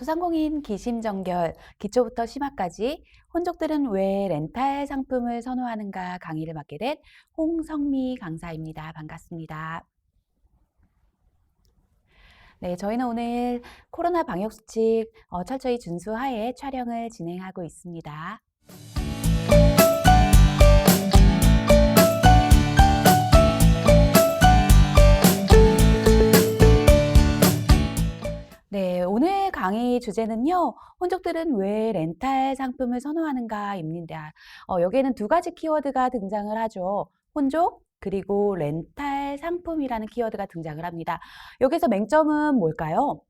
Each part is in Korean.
소상공인 기심정결, 기초부터 심화까지 혼족들은 왜 렌탈 상품을 선호하는가 강의를 맡게 된 홍성미 강사입니다. 반갑습니다. 네, 저희는 오늘 코로나 방역 수칙 철저히 준수하에 촬영을 진행하고 있습니다. 네, 오늘 강의 주제는요, 혼족들은 왜 렌탈 상품을 선호하는가입니다. 여기에는 두 가지 키워드가 등장을 하죠. 혼족, 그리고 렌탈 상품이라는 키워드가 등장을 합니다. 여기서 맹점은 뭘까요?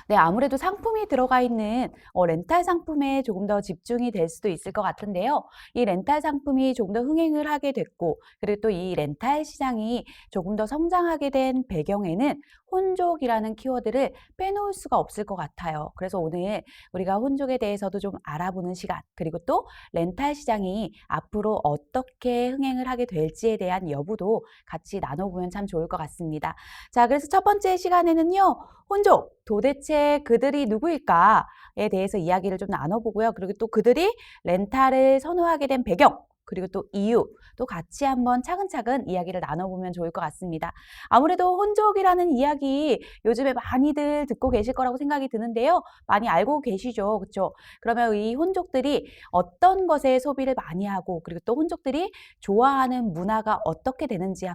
네, 아무래도 상품이 들어가 있는 렌탈 상품에 조금 더 집중이 될 수도 있을 것 같은데요. 이 렌탈 상품이 조금 더 흥행을 하게 됐고, 그리고 또 이 렌탈 시장이 조금 더 성장하게 된 배경에는 혼족이라는 키워드를 빼놓을 수가 없을 것 같아요. 그래서 오늘 우리가 혼족에 대해서도 좀 알아보는 시간, 그리고 또 렌탈 시장이 앞으로 어떻게 흥행을 하게 될지에 대한 여부도 같이 나눠보면 참 좋을 것 같습니다. 자, 그래서 첫 번째 시간에는요, 혼족, 도대체 그들이 누구일까에 대해서 이야기를 좀 나눠보고요. 그리고 또 그들이 렌탈을 선호하게 된 배경, 그리고 또 이유, 또 같이 한번 차근차근 이야기를 나눠보면 좋을 것 같습니다. 아무래도 혼족이라는 이야기 요즘에 많이들 듣고 계실 거라고 생각이 드는데요. 많이 알고 계시죠? 그렇죠? 그러면 이 혼족들이 어떤 것에 소비를 많이 하고, 그리고 또 혼족들이 좋아하는 문화가 어떻게 되는지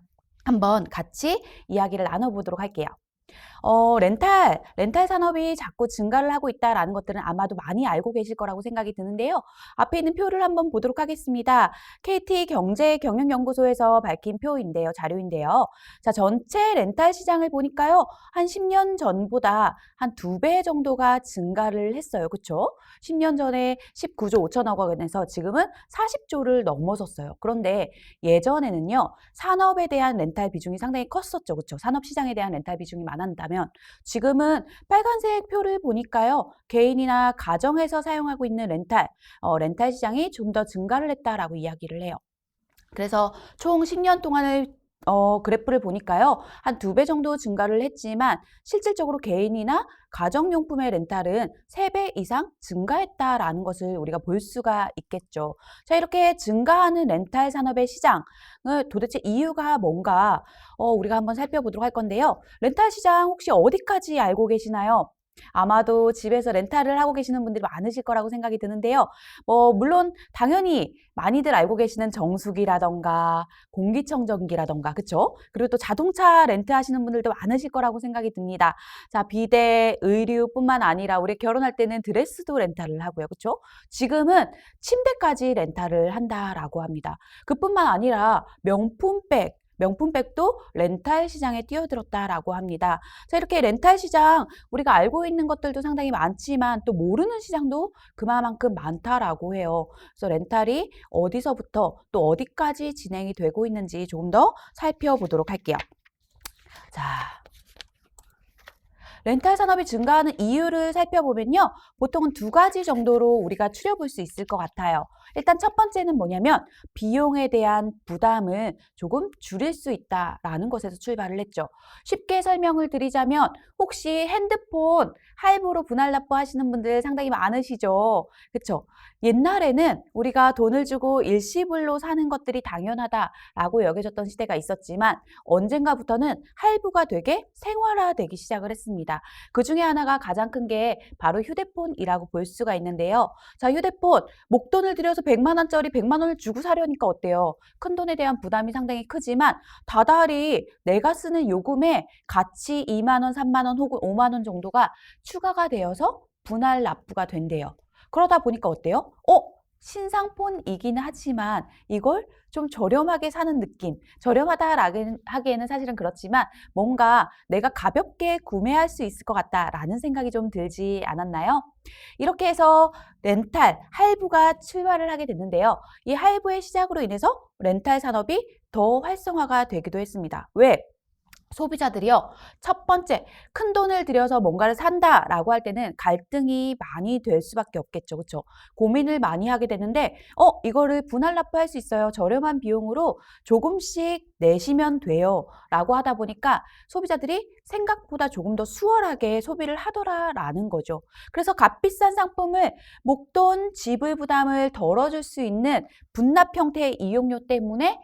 한번 같이 이야기를 나눠보도록 할게요. 렌탈 산업이 자꾸 증가를 하고 있다라는 것들은 아마도 많이 알고 계실 거라고 생각이 드는데요. 앞에 있는 표를 한번 보도록 하겠습니다. KT 경제경영연구소에서 밝힌 표인데요, 자료인데요. 자, 전체 렌탈 시장을 보니까요, 한 10년 전보다 한 2배 정도가 증가를 했어요. 그렇죠? 10년 전에 19조 5천억 원에서 지금은 40조를 넘어섰어요. 그런데 예전에는요, 산업에 대한 렌탈 비중이 상당히 컸었죠. 그렇죠? 산업 시장에 대한 렌탈 비중이 많았다면 지금은 빨간색 표를 보니까요. 개인이나 가정에서 사용하고 있는 렌탈 시장이 좀 더 증가를 했다라고 이야기를 해요. 그래서 총 10년 동안을 그래프를 보니까요. 한 2배 정도 증가를 했지만 실질적으로 개인이나 가정용품의 렌탈은 3배 이상 증가했다라는 것을 우리가 볼 수가 있겠죠. 자, 이렇게 증가하는 렌탈 산업의 시장을 도대체 이유가 뭔가 우리가 한번 살펴보도록 할 건데요. 렌탈 시장 혹시 어디까지 알고 계시나요? 아마도 집에서 렌탈을 하고 계시는 분들이 많으실 거라고 생각이 드는데요. 물론 당연히 많이들 알고 계시는 정수기라던가 공기청정기라던가, 그쵸? 그리고 또 자동차 렌트하시는 분들도 많으실 거라고 생각이 듭니다. 자, 비대, 의류뿐만 아니라 우리 결혼할 때는 드레스도 렌탈을 하고요. 그쵸? 지금은 침대까지 렌탈을 한다라고 합니다. 그뿐만 아니라 명품백도 렌탈 시장에 뛰어들었다라고 합니다. 자, 이렇게 렌탈 시장 우리가 알고 있는 것들도 상당히 많지만 또 모르는 시장도 그만큼 많다라고 해요. 그래서 렌탈이 어디서부터 또 어디까지 진행이 되고 있는지 조금 더 살펴보도록 할게요. 자, 렌탈 산업이 증가하는 이유를 살펴보면요. 보통은 2가지 정도로 우리가 추려볼 수 있을 것 같아요. 일단 첫 번째는 뭐냐면 비용에 대한 부담을 조금 줄일 수 있다라는 것에서 출발을 했죠. 쉽게 설명을 드리자면 혹시 핸드폰 할부로 분할 납부하시는 분들 상당히 많으시죠. 그렇죠? 옛날에는 우리가 돈을 주고 일시불로 사는 것들이 당연하다라고 여겨졌던 시대가 있었지만 언젠가부터는 할부가 되게 생활화되기 시작을 했습니다. 그 중에 하나가 가장 큰 게 바로 휴대폰이라고 볼 수가 있는데요. 자, 휴대폰 목돈을 들여서 100만 원짜리 100만 원을 주고 사려니까 어때요? 큰돈에 대한 부담이 상당히 크지만 다달이 내가 쓰는 요금에 같이 2만 원, 3만 원 혹은 5만 원 정도가 추가가 되어서 분할 납부가 된대요. 그러다 보니까 어때요? 신상폰이기는 하지만 이걸 좀 저렴하게 사는 느낌. 저렴하다 하기에는 사실은 그렇지만 뭔가 내가 가볍게 구매할 수 있을 것 같다라는 생각이 좀 들지 않았나요? 이렇게 해서 할부가 출발을 하게 됐는데요. 이 할부의 시작으로 인해서 렌탈 산업이 더 활성화가 되기도 했습니다. 왜? 소비자들이요, 첫 번째, 큰 돈을 들여서 뭔가를 산다라고 할 때는 갈등이 많이 될 수밖에 없겠죠. 그렇죠? 고민을 많이 하게 되는데, 이거를 분할 납부할 수 있어요. 저렴한 비용으로 조금씩 내시면 돼요. 라고 하다 보니까 소비자들이 생각보다 조금 더 수월하게 소비를 하더라라는 거죠. 그래서 값비싼 상품을 목돈 지불 부담을 덜어줄 수 있는 분납 형태의 이용료 때문에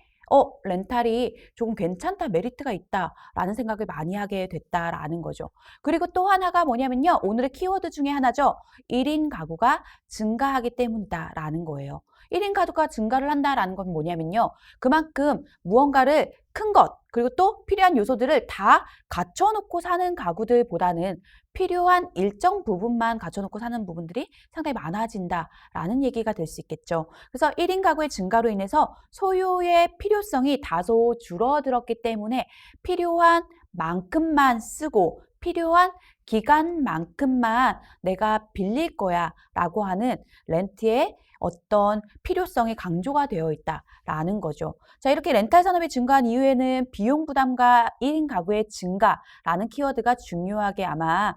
렌탈이 조금 괜찮다, 메리트가 있다라는 생각을 많이 하게 됐다라는 거죠. 그리고 또 하나가 뭐냐면요. 오늘의 키워드 중에 하나죠. 1인 가구가 증가하기 때문이다라는 거예요. 1인 가구가 증가를 한다라는 건 뭐냐면요. 그만큼 무언가를 큰 것, 그리고 또 필요한 요소들을 다 갖춰놓고 사는 가구들보다는 필요한 일정 부분만 갖춰놓고 사는 부분들이 상당히 많아진다라는 얘기가 될 수 있겠죠. 그래서 1인 가구의 증가로 인해서 소유의 필요성이 다소 줄어들었기 때문에 필요한 만큼만 쓰고 필요한 기간만큼만 내가 빌릴 거야 라고 하는 렌트의 어떤 필요성이 강조가 되어 있다라는 거죠. 자, 이렇게 렌탈 산업이 증가한 이후에는 비용 부담과 1인 가구의 증가라는 키워드가 중요하게 아마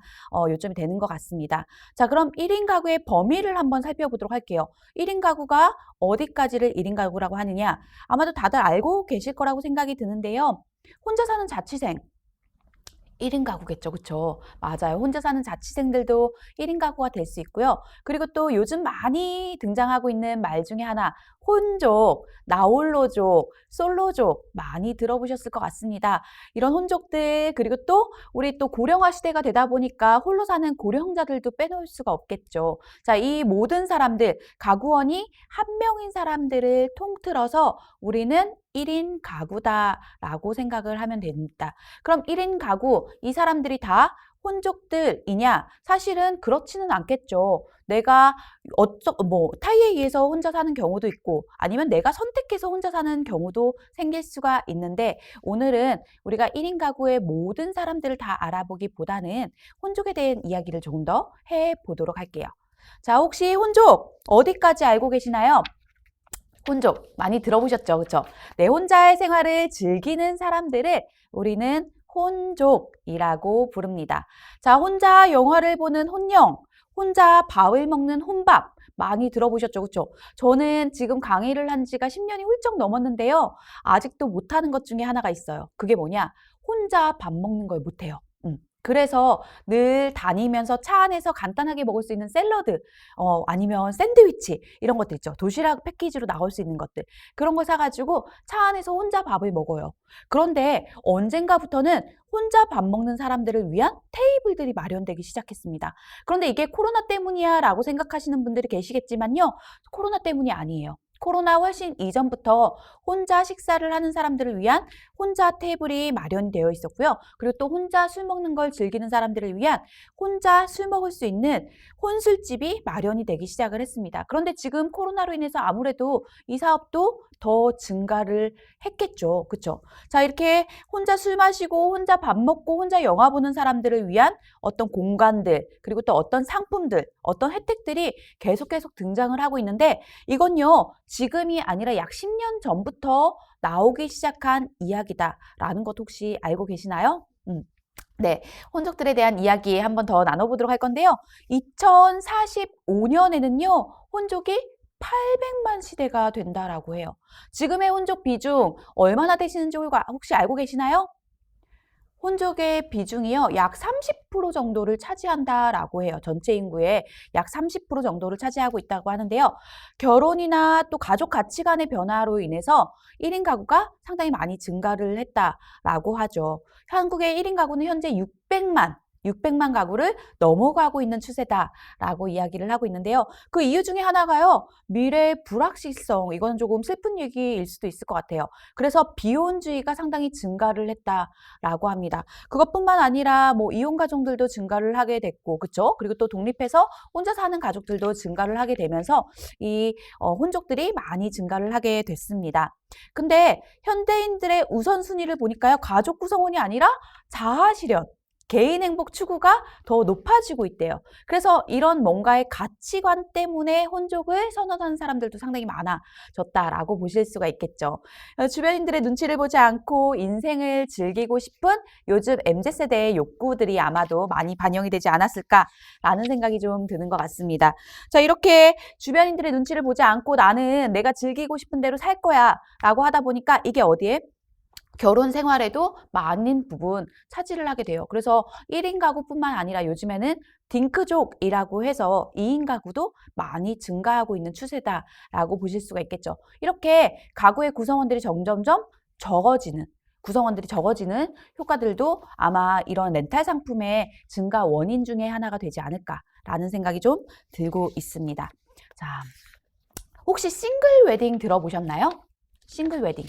요점이 되는 것 같습니다. 자, 그럼 1인 가구의 범위를 한번 살펴보도록 할게요. 1인 가구가 어디까지를 1인 가구라고 하느냐? 아마도 다들 알고 계실 거라고 생각이 드는데요. 혼자 사는 자취생, 1인 가구겠죠. 그쵸? 맞아요. 혼자 사는 자취생들도 1인 가구가 될 수 있고요. 그리고 또 요즘 많이 등장하고 있는 말 중에 하나, 혼족, 나홀로족, 솔로족 많이 들어보셨을 것 같습니다. 이런 혼족들, 그리고 또 우리 또 고령화 시대가 되다 보니까 홀로 사는 고령자들도 빼놓을 수가 없겠죠. 자, 이 모든 사람들, 가구원이 한 명인 사람들을 통틀어서 우리는 1인 가구다라고 생각을 하면 됩니다. 그럼 1인 가구, 이 사람들이 다 혼족들이냐? 사실은 그렇지는 않겠죠. 내가 타이에 의해서 혼자 사는 경우도 있고 아니면 내가 선택해서 혼자 사는 경우도 생길 수가 있는데 오늘은 우리가 1인 가구의 모든 사람들을 다 알아보기보다는 혼족에 대한 이야기를 조금 더 해보도록 할게요. 자, 혹시 혼족 어디까지 알고 계시나요? 혼족 많이 들어보셨죠? 그렇죠? 내 혼자의 생활을 즐기는 사람들을 우리는 혼족이라고 부릅니다. 자, 혼자 영화를 보는 혼영, 혼자 밥을 먹는 혼밥 많이 들어보셨죠? 그렇죠? 저는 지금 강의를 한 지가 10년이 훌쩍 넘었는데요. 아직도 못하는 것 중에 하나가 있어요. 그게 뭐냐? 혼자 밥 먹는 걸 못해요. 그래서 늘 다니면서 차 안에서 간단하게 먹을 수 있는 샐러드, 아니면 샌드위치 이런 것들 있죠. 도시락 패키지로 나올 수 있는 것들. 그런 거 사가지고 차 안에서 혼자 밥을 먹어요. 그런데 언젠가부터는 혼자 밥 먹는 사람들을 위한 테이블들이 마련되기 시작했습니다. 그런데 이게 코로나 때문이야 라고 생각하시는 분들이 계시겠지만요. 코로나 때문이 아니에요. 코로나 훨씬 이전부터 혼자 식사를 하는 사람들을 위한 혼자 테이블이 마련되어 있었고요. 그리고 또 혼자 술 먹는 걸 즐기는 사람들을 위한 혼자 술 먹을 수 있는 혼술집이 마련이 되기 시작을 했습니다. 그런데 지금 코로나로 인해서 아무래도 이 사업도 더 증가를 했겠죠. 그렇죠? 자, 이렇게 혼자 술 마시고 혼자 밥 먹고 혼자 영화 보는 사람들을 위한 어떤 공간들, 그리고 또 어떤 상품들, 어떤 혜택들이 계속 등장을 하고 있는데 이건요, 지금이 아니라 약 10년 전부터 나오기 시작한 이야기다라는 것 혹시 알고 계시나요? 네, 혼족들에 대한 이야기 한번 더 나눠보도록 할 건데요. 2045년에는요, 혼족이 800만 시대가 된다라고 해요. 지금의 혼족 비중 얼마나 되시는지 혹시 알고 계시나요? 혼족의 비중이요, 약 30% 정도를 차지한다라고 해요. 전체 인구의 약 30% 정도를 차지하고 있다고 하는데요. 결혼이나 또 가족 가치관의 변화로 인해서 1인 가구가 상당히 많이 증가를 했다라고 하죠. 한국의 1인 가구는 현재 600만 가구를 넘어가고 있는 추세다라고 이야기를 하고 있는데요. 그 이유 중에 하나가요, 미래의 불확실성, 이건 조금 슬픈 얘기일 수도 있을 것 같아요. 그래서 비혼주의가 상당히 증가를 했다라고 합니다. 그것뿐만 아니라 뭐 이혼 가정들도 증가를 하게 됐고, 그렇죠? 그리고 또 독립해서 혼자 사는 가족들도 증가를 하게 되면서 이 혼족들이 많이 증가를 하게 됐습니다. 근데 현대인들의 우선순위를 보니까요, 가족 구성원이 아니라 자아실현, 개인 행복 추구가 더 높아지고 있대요. 그래서 이런 뭔가의 가치관 때문에 혼족을 선호하는 사람들도 상당히 많아졌다라고 보실 수가 있겠죠. 주변인들의 눈치를 보지 않고 인생을 즐기고 싶은 요즘 MZ세대의 욕구들이 아마도 많이 반영이 되지 않았을까라는 생각이 좀 드는 것 같습니다. 자, 이렇게 주변인들의 눈치를 보지 않고 나는 내가 즐기고 싶은 대로 살 거야 라고 하다 보니까 이게 어디에? 결혼 생활에도 많은 부분 차지를 하게 돼요. 그래서 1인 가구뿐만 아니라 요즘에는 딩크족이라고 해서 2인 가구도 많이 증가하고 있는 추세다라고 보실 수가 있겠죠. 이렇게 가구의 구성원들이 점점점 적어지는 구성원들이 적어지는 효과들도 아마 이런 렌탈 상품의 증가 원인 중에 하나가 되지 않을까라는 생각이 좀 들고 있습니다. 자, 혹시 싱글 웨딩 들어보셨나요? 싱글 웨딩.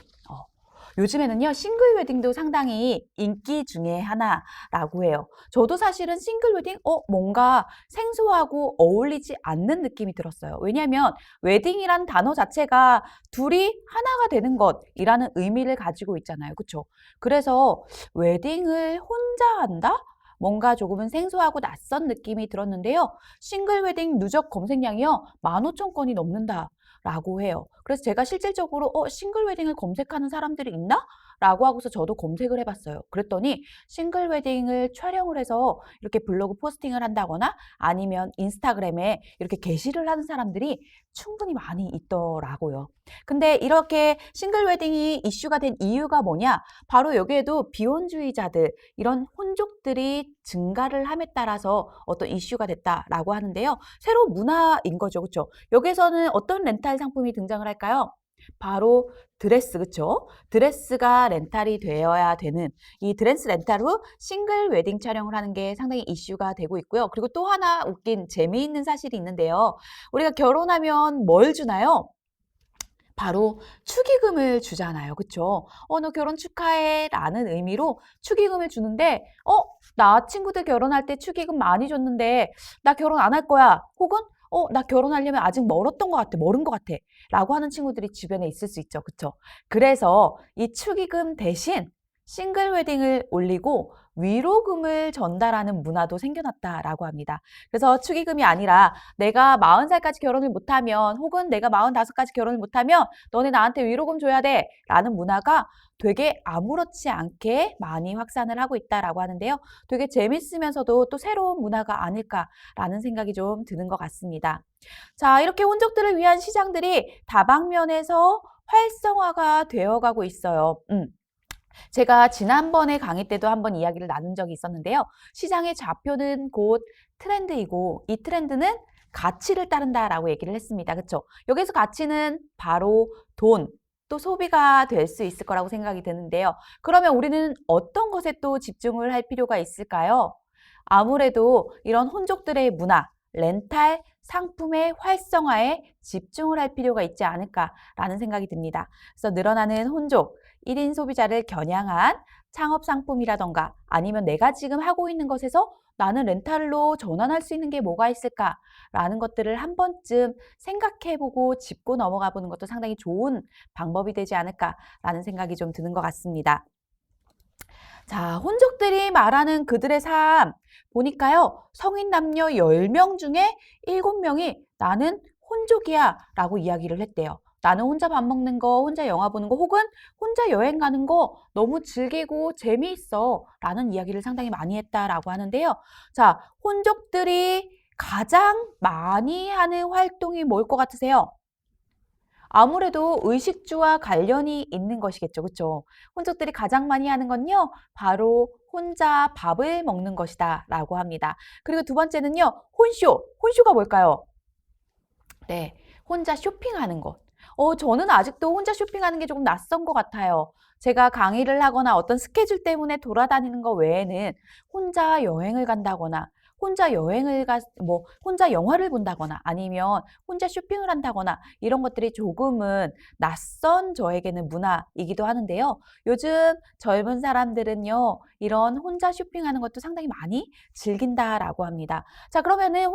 요즘에는요, 싱글 웨딩도 상당히 인기 중에 하나라고 해요. 저도 사실은 싱글 웨딩, 뭔가 생소하고 어울리지 않는 느낌이 들었어요. 왜냐하면 웨딩이란 단어 자체가 둘이 하나가 되는 것이라는 의미를 가지고 있잖아요. 그렇죠? 그래서 웨딩을 혼자 한다? 뭔가 조금은 생소하고 낯선 느낌이 들었는데요. 싱글 웨딩 누적 검색량이요, 15,000건이 넘는다. 라고 해요. 그래서 제가 실질적으로 싱글 웨딩을 검색하는 사람들이 있나? 라고 하고서 저도 검색을 해봤어요. 그랬더니 싱글 웨딩을 촬영을 해서 이렇게 블로그 포스팅을 한다거나 아니면 인스타그램에 이렇게 게시를 하는 사람들이 충분히 많이 있더라고요. 근데 이렇게 싱글 웨딩이 이슈가 된 이유가 뭐냐? 바로 여기에도 비혼주의자들, 이런 혼족들이 증가를 함에 따라서 어떤 이슈가 됐다라고 하는데요. 새로운 문화인 거죠. 그렇죠? 여기에서는 어떤 렌탈 상품이 등장을 할까요? 바로 드레스, 그쵸? 드레스가 렌탈이 되어야 되는 이 드레스 렌탈 후 싱글 웨딩 촬영을 하는 게 상당히 이슈가 되고 있고요. 그리고 또 하나 웃긴 재미있는 사실이 있는데요. 우리가 결혼하면 뭘 주나요? 바로 축의금을 주잖아요. 그쵸? 너 결혼 축하해 라는 의미로 축의금을 주는데 나 친구들 결혼할 때 축의금 많이 줬는데 나 결혼 안 할 거야. 혹은 나 결혼하려면 아직 멀었던 것 같아. 멀은 것 같아. 라고 하는 친구들이 주변에 있을 수 있죠. 그쵸? 그래서 이 축의금 대신 싱글 웨딩을 올리고 위로금을 전달하는 문화도 생겨났다라고 합니다. 그래서 축의금이 아니라 내가 40살까지 결혼을 못하면 혹은 내가 45까지 결혼을 못하면 너네 나한테 위로금 줘야 돼 라는 문화가 되게 아무렇지 않게 많이 확산을 하고 있다라고 하는데요. 되게 재밌으면서도 또 새로운 문화가 아닐까라는 생각이 좀 드는 것 같습니다. 자, 이렇게 혼족들을 위한 시장들이 다방면에서 활성화가 되어가고 있어요. 제가 지난번에 강의 때도 한번 이야기를 나눈 적이 있었는데요. 시장의 좌표는 곧 트렌드이고 이 트렌드는 가치를 따른다라고 얘기를 했습니다. 그렇죠? 여기서 가치는 바로 돈, 또 소비가 될 수 있을 거라고 생각이 드는데요. 그러면 우리는 어떤 것에 또 집중을 할 필요가 있을까요? 아무래도 이런 혼족들의 문화, 렌탈 상품의 활성화에 집중을 할 필요가 있지 않을까라는 생각이 듭니다. 그래서 늘어나는 혼족, 1인 소비자를 겨냥한 창업 상품이라던가 아니면 내가 지금 하고 있는 것에서 나는 렌탈로 전환할 수 있는 게 뭐가 있을까라는 것들을 한 번쯤 생각해보고 짚고 넘어가 보는 것도 상당히 좋은 방법이 되지 않을까라는 생각이 좀 드는 것 같습니다. 자, 혼족들이 말하는 그들의 삶 보니까요. 성인 남녀 10명 중에 7명이 나는 혼족이야 라고 이야기를 했대요. 나는 혼자 밥 먹는 거, 혼자 영화 보는 거, 혹은 혼자 여행 가는 거 너무 즐기고 재미있어 라는 이야기를 상당히 많이 했다라고 하는데요. 자, 혼족들이 가장 많이 하는 활동이 뭘 것 같으세요? 아무래도 의식주와 관련이 있는 것이겠죠. 그렇죠? 혼족들이 가장 많이 하는 건요. 바로 혼자 밥을 먹는 것이다 라고 합니다. 그리고 두 번째는요. 혼쇼. 혼쇼가 뭘까요? 네, 혼자 쇼핑하는 것. 저는 아직도 혼자 쇼핑하는 게 조금 낯선 것 같아요. 제가 강의를 하거나 어떤 스케줄 때문에 돌아다니는 것 외에는 혼자 여행을 간다거나 혼자 영화를 본다거나 아니면 혼자 쇼핑을 한다거나 이런 것들이 조금은 낯선 저에게는 문화이기도 하는데요. 요즘 젊은 사람들은요, 이런 혼자 쇼핑하는 것도 상당히 많이 즐긴다라고 합니다. 자, 그러면은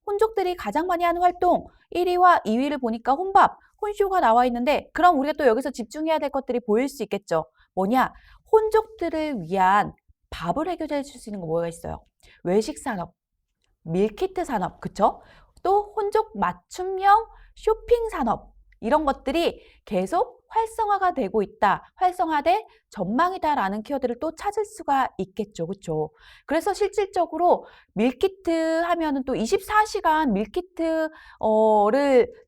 혼족들이 가장 많이 하는 활동 1위와 2위를 보니까 혼밥, 혼쇼가 나와 있는데 그럼 우리가 또 여기서 집중해야 될 것들이 보일 수 있겠죠. 뭐냐? 혼족들을 위한 밥을 해결해 줄 수 있는 거 뭐가 있어요? 외식 산업, 밀키트 산업, 그쵸? 또 혼족 맞춤형 쇼핑 산업, 이런 것들이 계속 활성화가 되고 있다, 활성화될 전망이다라는 키워드를 또 찾을 수가 있겠죠. 그쵸? 그래서 실질적으로 밀키트 하면은 또 24시간 밀키트를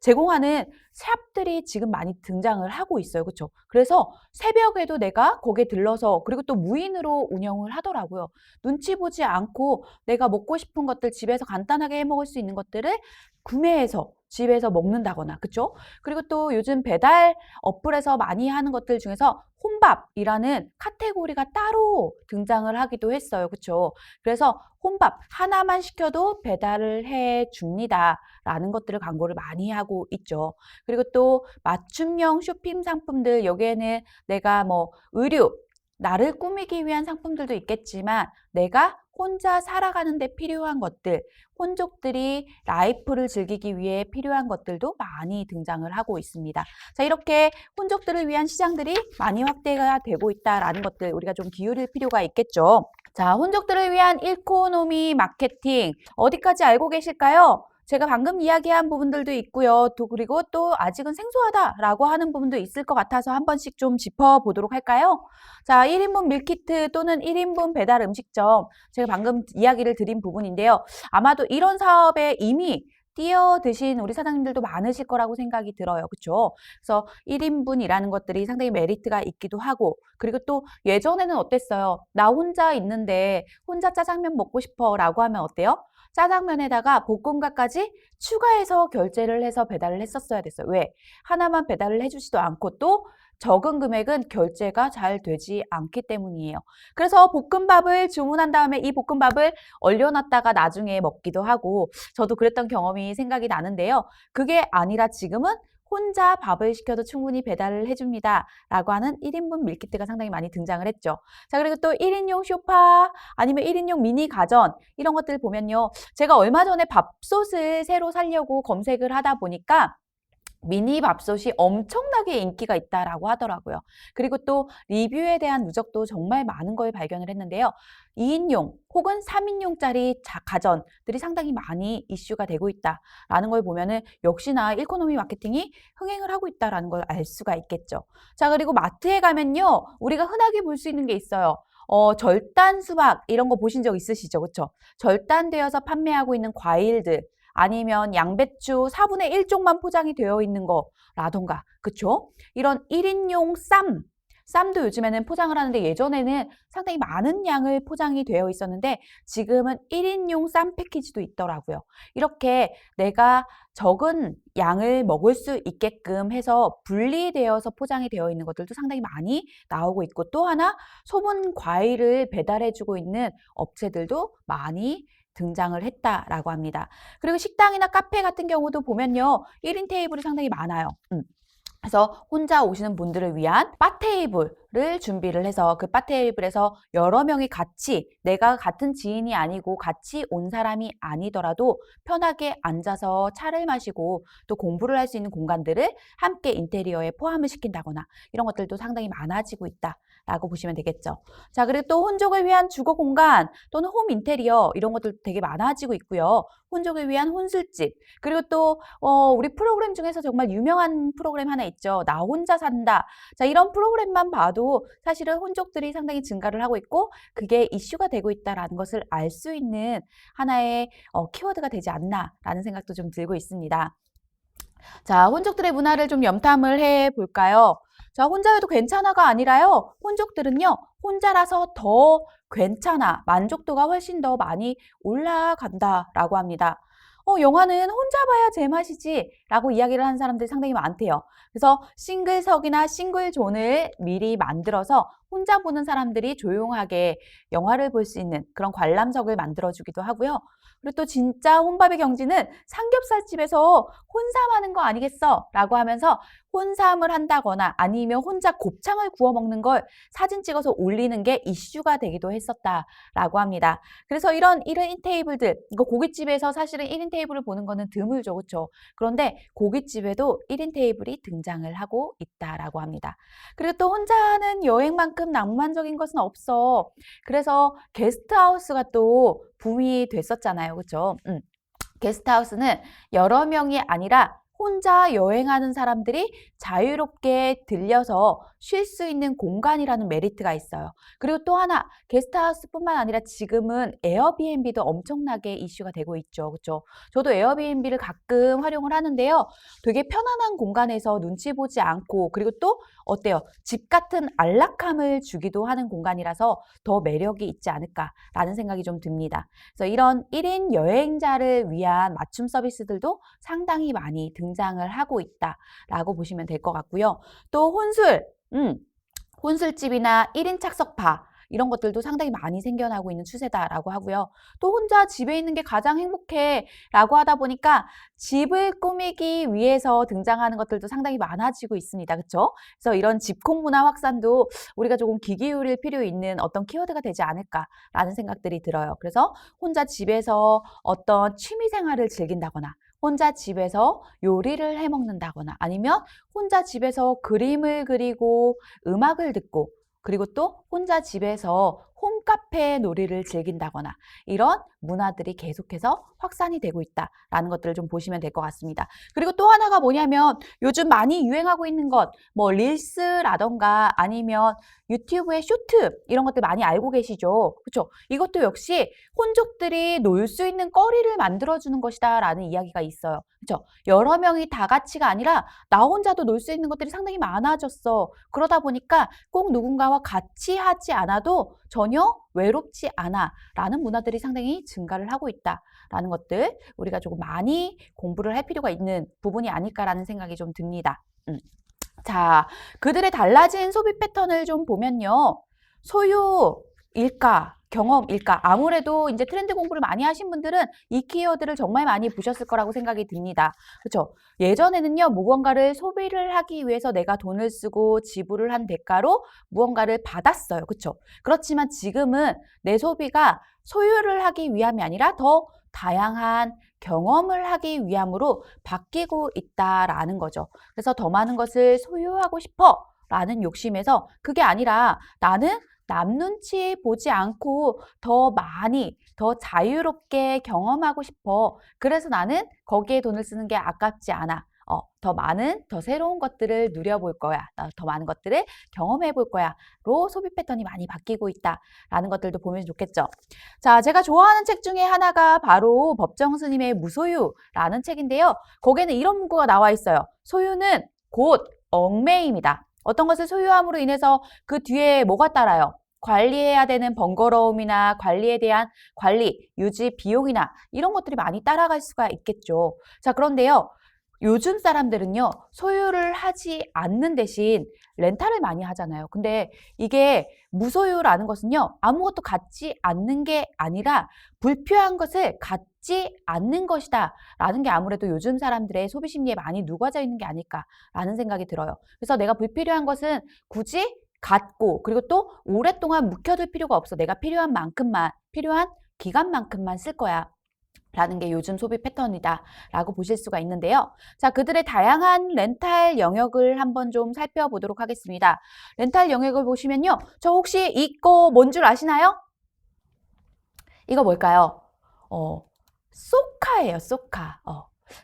제공하는 샵들이 지금 많이 등장을 하고 있어요. 그쵸? 그래서 새벽에도 내가 거기에 들러서, 그리고 또 무인으로 운영을 하더라고요. 눈치 보지 않고 내가 먹고 싶은 것들, 집에서 간단하게 해 먹을 수 있는 것들을 구매해서 집에서 먹는다거나, 그쵸? 그리고 또 요즘 배달 어플에서 많이 하는 것들 중에서 혼밥이라는 카테고리가 따로 등장을 하기도 했어요. 그쵸? 그래서 혼밥 하나만 시켜도 배달을 해 줍니다 라는 것들을 광고를 많이 하고 있죠. 그리고 또 맞춤형 쇼핑 상품들, 여기에는 내가 뭐 의류, 나를 꾸미기 위한 상품들도 있겠지만 내가 혼자 살아가는 데 필요한 것들, 혼족들이 라이프를 즐기기 위해 필요한 것들도 많이 등장을 하고 있습니다. 자, 이렇게 혼족들을 위한 시장들이 많이 확대가 되고 있다라는 것들 우리가 좀 기울일 필요가 있겠죠. 자, 혼족들을 위한 이코노미 마케팅 어디까지 알고 계실까요? 제가 방금 이야기한 부분들도 있고요. 또 그리고 또 아직은 생소하다라고 하는 부분도 있을 것 같아서 한 번씩 좀 짚어보도록 할까요? 자, 1인분 밀키트 또는 1인분 배달 음식점, 제가 방금 이야기를 드린 부분인데요. 아마도 이런 사업에 이미 뛰어드신 우리 사장님들도 많으실 거라고 생각이 들어요. 그쵸? 그래서 1인분이라는 것들이 상당히 메리트가 있기도 하고, 그리고 또 예전에는 어땠어요? 나 혼자 있는데 혼자 짜장면 먹고 싶어 라고 하면 어때요? 짜장면에다가 볶음밥까지 추가해서 결제를 해서 배달을 했었어야 됐어요. 왜? 하나만 배달을 해주지도 않고 또 적은 금액은 결제가 잘 되지 않기 때문이에요. 그래서 볶음밥을 주문한 다음에 이 볶음밥을 얼려놨다가 나중에 먹기도 하고, 저도 그랬던 경험이 생각이 나는데요. 그게 아니라 지금은 혼자 밥을 시켜도 충분히 배달을 해줍니다 라고 하는 1인분 밀키트가 상당히 많이 등장을 했죠. 자, 그리고 또 1인용 쇼파 아니면 1인용 미니 가전, 이런 것들 보면요. 제가 얼마 전에 밥솥을 새로 사려고 검색을 하다 보니까 미니 밥솥이 엄청나게 인기가 있다라고 하더라고요. 그리고 또 리뷰에 대한 누적도 정말 많은 걸 발견을 했는데요. 2인용 혹은 3인용짜리 가전들이 상당히 많이 이슈가 되고 있다라는 걸 보면은 역시나 이코노미 마케팅이 흥행을 하고 있다라는 걸 알 수가 있겠죠. 자, 그리고 마트에 가면요. 우리가 흔하게 볼 수 있는 게 있어요. 절단 수박 이런 거 보신 적 있으시죠? 그쵸? 절단되어서 판매하고 있는 과일들, 아니면 양배추 4분의 1쪽만 포장이 되어 있는 거라던가, 그쵸? 이런 1인용 쌈도 요즘에는 포장을 하는데 예전에는 상당히 많은 양을 포장이 되어 있었는데 지금은 1인용 쌈 패키지도 있더라고요. 이렇게 내가 적은 양을 먹을 수 있게끔 해서 분리되어서 포장이 되어 있는 것들도 상당히 많이 나오고 있고, 또 하나 소분 과일을 배달해주고 있는 업체들도 많이 등장을 했다라고 합니다. 그리고 식당이나 카페 같은 경우도 보면요. 1인 테이블이 상당히 많아요. 그래서 혼자 오시는 분들을 위한 바 테이블을 준비를 해서 그 바 테이블에서 여러 명이 같이, 내가 같은 지인이 아니고 같이 온 사람이 아니더라도 편하게 앉아서 차를 마시고 또 공부를 할 수 있는 공간들을 함께 인테리어에 포함을 시킨다거나, 이런 것들도 상당히 많아지고 있다라고 보시면 되겠죠. 자, 그리고 또 혼족을 위한 주거 공간 또는 홈 인테리어, 이런 것들도 되게 많아지고 있고요. 혼족을 위한 혼술집, 그리고 또 우리 프로그램 중에서 정말 유명한 프로그램 하나 있죠. 나 혼자 산다. 자, 이런 프로그램만 봐도 사실은 혼족들이 상당히 증가를 하고 있고 그게 이슈가 되고 있다라는 것을 알 수 있는 하나의 키워드가 되지 않나라는 생각도 좀 들고 있습니다. 자, 혼족들의 문화를 좀 염탐을 해볼까요? 자, 혼자여도 괜찮아가 아니라요. 혼족들은요, 혼자라서 더 괜찮아, 만족도가 훨씬 더 많이 올라간다라고 합니다. 영화는 혼자 봐야 제맛이지 라고 이야기를 하는 사람들이 상당히 많대요. 그래서 싱글석이나 싱글존을 미리 만들어서 혼자 보는 사람들이 조용하게 영화를 볼 수 있는 그런 관람석을 만들어주기도 하고요. 그리고 또 진짜 혼밥의 경지는 삼겹살집에서 혼삼하는 거 아니겠어? 라고 하면서 혼삼을 한다거나 아니면 혼자 곱창을 구워 먹는 걸 사진 찍어서 올리는 게 이슈가 되기도 했었다라고 합니다. 그래서 이런 1인 테이블들, 이거 고깃집에서 사실은 1인 테이블을 보는 거는 드물죠, 그렇죠? 그런데 고깃집에도 1인 테이블이 등장을 하고 있다라고 합니다. 그리고 또 혼자 하는 여행만큼 그만큼 낭만적인 것은 없어. 그래서 게스트하우스가 또 붐이 됐었잖아요. 그쵸? 게스트하우스는 여러 명이 아니라 혼자 여행하는 사람들이 자유롭게 들려서 쉴 수 있는 공간이라는 메리트가 있어요. 그리고 또 하나, 게스트하우스뿐만 아니라 지금은 에어비앤비도 엄청나게 이슈가 되고 있죠. 그렇죠? 저도 에어비앤비를 가끔 활용을 하는데요. 되게 편안한 공간에서 눈치 보지 않고, 그리고 또 어때요? 집 같은 안락함을 주기도 하는 공간이라서 더 매력이 있지 않을까라는 생각이 좀 듭니다. 그래서 이런 1인 여행자를 위한 맞춤 서비스들도 상당히 많이 등장을 하고 있다라고 보시면 될 것 같고요. 또 혼술집이나 1인 착석바 이런 것들도 상당히 많이 생겨나고 있는 추세다라고 하고요. 또 혼자 집에 있는 게 가장 행복해 라고 하다 보니까 집을 꾸미기 위해서 등장하는 것들도 상당히 많아지고 있습니다. 그렇죠? 그래서 이런 집콕 문화 확산도 우리가 조금 귀 기울일 필요 있는 어떤 키워드가 되지 않을까라는 생각들이 들어요. 그래서 혼자 집에서 어떤 취미 생활을 즐긴다거나 혼자 집에서 요리를 해 먹는다거나 아니면 혼자 집에서 그림을 그리고 음악을 듣고 그리고 또 혼자 집에서 홈카페 놀이를 즐긴다거나 이런 문화들이 계속해서 확산이 되고 있다라는 것들을 좀 보시면 될 것 같습니다. 그리고 또 하나가 뭐냐면 요즘 많이 유행하고 있는 것, 뭐 릴스라던가 아니면 유튜브의 쇼트 이런 것들 많이 알고 계시죠? 그렇죠? 이것도 역시 혼족들이 놀 수 있는 거리를 만들어주는 것이다라는 이야기가 있어요. 그렇죠? 여러 명이 다 같이가 아니라 나 혼자도 놀 수 있는 것들이 상당히 많아졌어. 그러다 보니까 꼭 누군가와 같이 하지 않아도 전혀 외롭지 않아 라는 문화들이 상당히 증가를 하고 있다라는 것들 우리가 조금 많이 공부를 할 필요가 있는 부분이 아닐까라는 생각이 좀 듭니다. 자, 그들의 달라진 소비 패턴을 좀 보면요. 소유일까? 경험일까? 아무래도 이제 트렌드 공부를 많이 하신 분들은 이 키워드를 정말 많이 보셨을 거라고 생각이 듭니다. 그렇죠? 예전에는요, 무언가를 소비를 하기 위해서 내가 돈을 쓰고 지불을 한 대가로 무언가를 받았어요. 그렇죠? 그렇지만 지금은 내 소비가 소유를 하기 위함이 아니라 더 다양한 경험을 하기 위함으로 바뀌고 있다라는 거죠. 그래서 더 많은 것을 소유하고 싶어 라는 욕심에서 그게 아니라 나는 남 눈치 보지 않고 더 많이, 더 자유롭게 경험하고 싶어. 그래서 나는 거기에 돈을 쓰는 게 아깝지 않아. 더 많은, 더 새로운 것들을 누려볼 거야. 더 많은 것들을 경험해 볼 거야. 로 소비 패턴이 많이 바뀌고 있다라는 것들도 보면 좋겠죠. 자, 제가 좋아하는 책 중에 하나가 바로 법정 스님의 무소유라는 책인데요. 거기에는 이런 문구가 나와 있어요. 소유는 곧 얽매임이다. 어떤 것을 소유함으로 인해서 그 뒤에 뭐가 따라요? 관리해야 되는 번거로움이나 관리에 대한 관리, 유지 비용이나 이런 것들이 많이 따라갈 수가 있겠죠. 자, 그런데요. 요즘 사람들은요, 소유를 하지 않는 대신 렌탈을 많이 하잖아요. 근데 이게 무소유라는 것은요, 아무것도 갖지 않는 게 아니라 불필요한 것을 갖지 않는 것이다 라는 게 아무래도 요즘 사람들의 소비 심리에 많이 누과져 있는 게 아닐까라는 생각이 들어요. 그래서 내가 불필요한 것은 굳이 갖고 그리고 또 오랫동안 묵혀둘 필요가 없어. 내가 필요한 만큼만, 필요한 기간만큼만 쓸 거야. 라는 게 요즘 소비 패턴이다 라고 보실 수가 있는데요. 자, 그들의 다양한 렌탈 영역을 한번 좀 살펴보도록 하겠습니다. 렌탈 영역을 보시면요. 저 혹시 이거 뭔 줄 아시나요? 이거 뭘까요? 소카예요, 소카.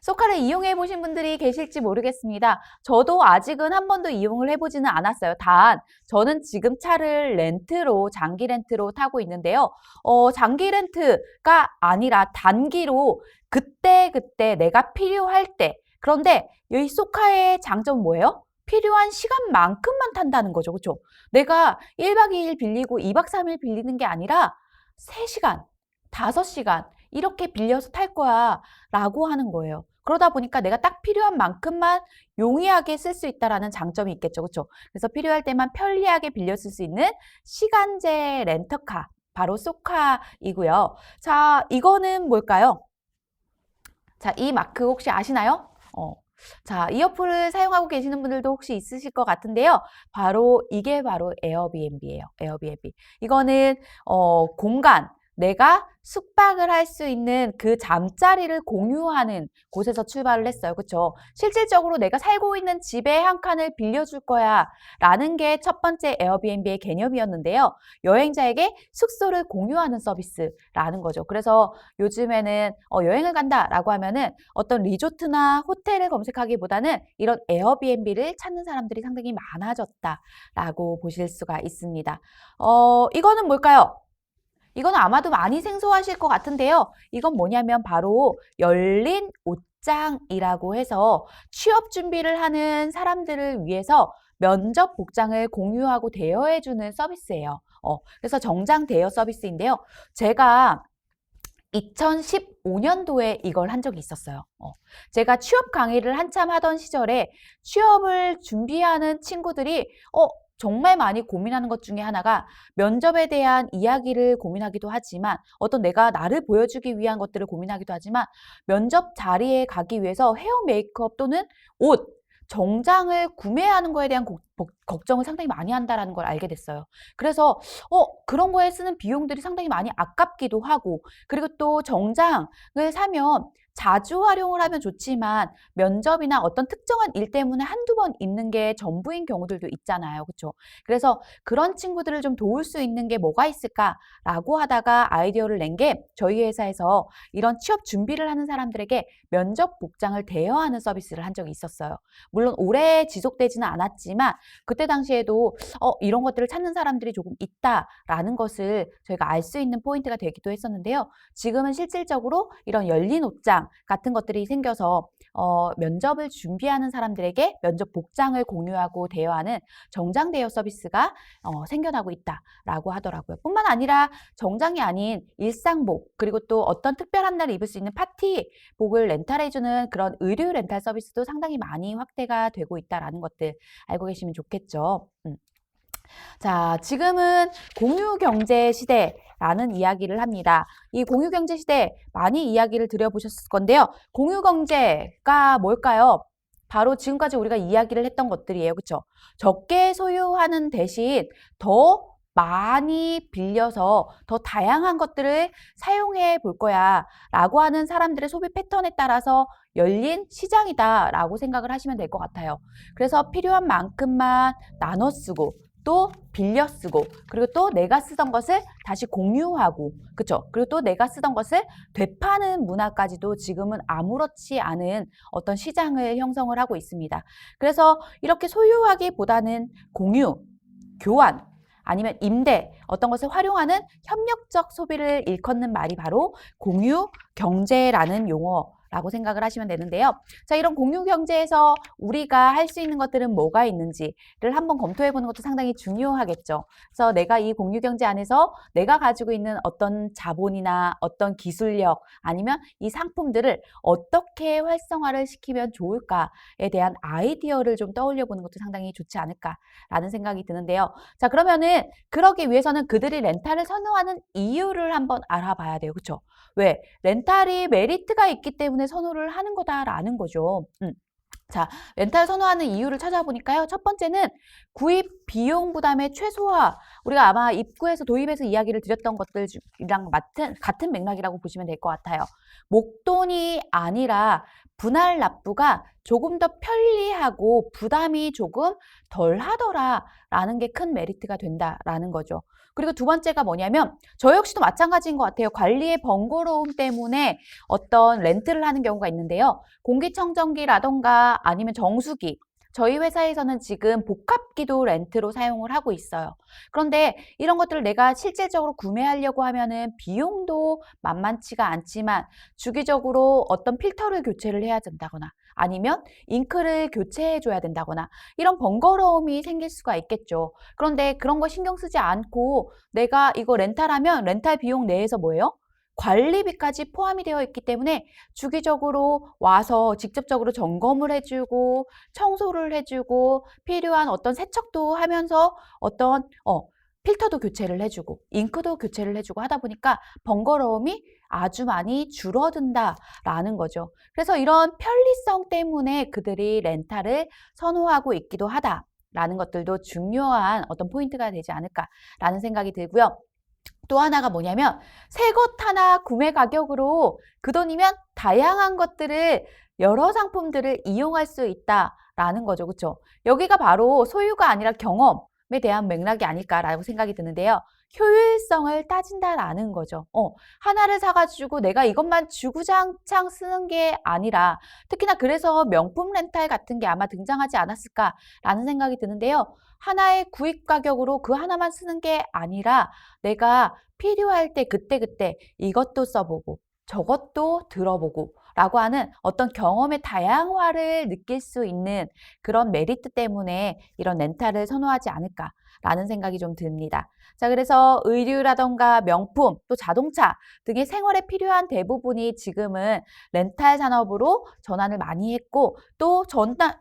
소카를 이용해 보신 분들이 계실지 모르겠습니다. 저도 아직은 한 번도 이용을 해보지는 않았어요. 단 저는 지금 차를 렌트로 장기 렌트로 타고 있는데요. 장기 렌트가 아니라 단기로 그때그때 내가 필요할 때 그런데 이 소카의 장점은 뭐예요? 필요한 시간만큼만 탄다는 거죠. 그렇죠? 내가 1박 2일 빌리고 2박 3일 빌리는 게 아니라 3시간, 5시간 이렇게 빌려서 탈 거야 라고 하는 거예요. 그러다 보니까 내가 딱 필요한 만큼만 용이하게 쓸 수 있다는 장점이 있겠죠. 그렇죠? 그래서 필요할 때만 편리하게 빌려 쓸 수 있는 시간제 렌터카, 바로 소카이고요. 자, 이거는 뭘까요? 자, 이 마크 혹시 아시나요? 자, 이 어플을 사용하고 계시는 분들도 혹시 있으실 것 같은데요. 이게 바로 에어비앤비예요. 에어비앤비. 이거는 공간, 내가 숙박을 할 수 있는 그 잠자리를 공유하는 곳에서 출발을 했어요. 그쵸? 실질적으로 내가 살고 있는 집의 한 칸을 빌려줄 거야 라는 게 첫 번째 에어비앤비의 개념이었는데요. 여행자에게 숙소를 공유하는 서비스라는 거죠. 그래서 요즘에는 여행을 간다라고 하면은 어떤 리조트나 호텔을 검색하기보다는 이런 에어비앤비를 찾는 사람들이 상당히 많아졌다라고 보실 수가 있습니다. 이거는 뭘까요? 이거는 아마도 많이 생소하실 것 같은데요. 이건 뭐냐면 바로 열린 옷장이라고 해서 취업 준비를 하는 사람들을 위해서 면접 복장을 공유하고 대여해주는 서비스예요. 그래서 정장 대여 서비스인데요. 제가 2015년도에 이걸 한 적이 있었어요. 제가 취업 강의를 한참 하던 시절에 취업을 준비하는 친구들이 정말 많이 고민하는 것 중에 하나가 면접에 대한 이야기를 고민하기도 하지만 어떤 내가 나를 보여주기 위한 것들을 고민하기도 하지만 면접 자리에 가기 위해서 헤어 메이크업 또는 옷, 정장을 구매하는 거에 대한 걱정을 상당히 많이 한다라는 걸 알게 됐어요. 그래서 그런 거에 쓰는 비용들이 상당히 많이 아깝기도 하고 그리고 또 정장을 사면 자주 활용을 하면 좋지만 면접이나 어떤 특정한 일 때문에 한두 번 입는 게 전부인 경우들도 있잖아요. 그렇죠? 그래서 그런 친구들을 좀 도울 수 있는 게 뭐가 있을까라고 하다가 아이디어를 낸 게 저희 회사에서 이런 취업 준비를 하는 사람들에게 면접 복장을 대여하는 서비스를 한 적이 있었어요. 물론 오래 지속되지는 않았지만 그때 당시에도 이런 것들을 찾는 사람들이 조금 있다라는 것을 저희가 알 수 있는 포인트가 되기도 했었는데요. 지금은 실질적으로 이런 열린 옷장 같은 것들이 생겨서 면접을 준비하는 사람들에게 면접 복장을 공유하고 대여하는 정장 대여 서비스가 생겨나고 있다라고 하더라고요. 뿐만 아니라 정장이 아닌 일상복 그리고 또 어떤 특별한 날 입을 수 있는 파티복을 렌탈해주는 그런 의류 렌탈 서비스도 상당히 많이 확대가 되고 있다라는 것들 알고 계시면 좋겠죠. 자, 지금은 공유경제 시대라는 이야기를 합니다. 이 공유경제 시대 많이 이야기를 드려보셨을 건데요. 공유경제가 뭘까요? 바로 지금까지 우리가 이야기를 했던 것들이에요. 그렇죠? 적게 소유하는 대신 더 많이 빌려서 더 다양한 것들을 사용해 볼 거야 라고 하는 사람들의 소비 패턴에 따라서 열린 시장이다 라고 생각을 하시면 될 것 같아요. 그래서 필요한 만큼만 나눠 쓰고 또 빌려 쓰고 그리고 또 내가 쓰던 것을 다시 공유하고 그쵸? 그리고 또 내가 쓰던 것을 되파는 문화까지도 지금은 아무렇지 않은 어떤 시장을 형성을 하고 있습니다. 그래서 이렇게 소유하기보다는 공유, 교환 아니면 임대 어떤 것을 활용하는 협력적 소비를 일컫는 말이 바로 공유 경제라는 용어라고 생각을 하시면 되는데요. 자, 이런 공유 경제에서 우리가 할 수 있는 것들은 뭐가 있는지를 한번 검토해 보는 것도 상당히 중요하겠죠. 그래서 내가 이 공유 경제 안에서 내가 가지고 있는 어떤 자본이나 어떤 기술력 아니면 이 상품들을 어떻게 활성화를 시키면 좋을까에 대한 아이디어를 좀 떠올려 보는 것도 상당히 좋지 않을까라는 생각이 드는데요. 자, 그러면은 그러기 위해서는 그들이 렌탈을 선호하는 이유를 한번 알아봐야 돼요. 그렇죠? 왜? 렌탈이 메리트가 있기 때문에 선호를 하는 거다라는 거죠. 자, 렌탈 선호하는 이유를 찾아보니까요. 첫 번째는 구입 비용 부담의 최소화. 우리가 아마 입구에서 도입해서 이야기를 드렸던 것들이랑 같은 맥락이라고 보시면 될 것 같아요. 목돈이 아니라 분할 납부가 조금 더 편리하고 부담이 조금 덜 하더라라는 게 큰 메리트가 된다라는 거죠. 그리고 두 번째가 뭐냐면 저 역시도 마찬가지인 것 같아요. 관리의 번거로움 때문에 어떤 렌트를 하는 경우가 있는데요. 공기청정기라던가 아니면 정수기 저희 회사에서는 지금 복합기도 렌트로 사용을 하고 있어요. 그런데 이런 것들을 내가 실질적으로 구매하려고 하면은 비용도 만만치가 않지만 주기적으로 어떤 필터를 교체를 해야 된다거나 아니면 잉크를 교체해 줘야 된다거나 이런 번거로움이 생길 수가 있겠죠. 그런데 그런 거 신경 쓰지 않고 내가 이거 렌탈하면 렌탈 비용 내에서 뭐예요? 관리비까지 포함이 되어 있기 때문에 주기적으로 와서 직접적으로 점검을 해주고 청소를 해주고 필요한 어떤 세척도 하면서 어떤 필터도 교체를 해주고 잉크도 교체를 해주고 하다 보니까 번거로움이 아주 많이 줄어든다라는 거죠. 그래서 이런 편리성 때문에 그들이 렌탈을 선호하고 있기도 하다라는 것들도 중요한 어떤 포인트가 되지 않을까라는 생각이 들고요. 또 하나가 뭐냐면 새 것 하나 구매 가격으로 그 돈이면 다양한 것들을 여러 상품들을 이용할 수 있다라는 거죠. 그렇죠? 여기가 바로 소유가 아니라 경험에 대한 맥락이 아닐까라고 생각이 드는데요. 효율성을 따진다라는 거죠. 하나를 사가지고 내가 이것만 주구장창 쓰는 게 아니라 특히나 그래서 명품 렌탈 같은 게 아마 등장하지 않았을까라는 생각이 드는데요. 하나의 구입 가격으로 그 하나만 쓰는 게 아니라 내가 필요할 때 그때그때 이것도 써보고 저것도 들어보고 라고 하는 어떤 경험의 다양화를 느낄 수 있는 그런 메리트 때문에 이런 렌탈을 선호하지 않을까라는 생각이 좀 듭니다. 자, 그래서 의류라던가 명품, 또 자동차 등의 생활에 필요한 대부분이 지금은 렌탈 산업으로 전환을 많이 했고 또 전화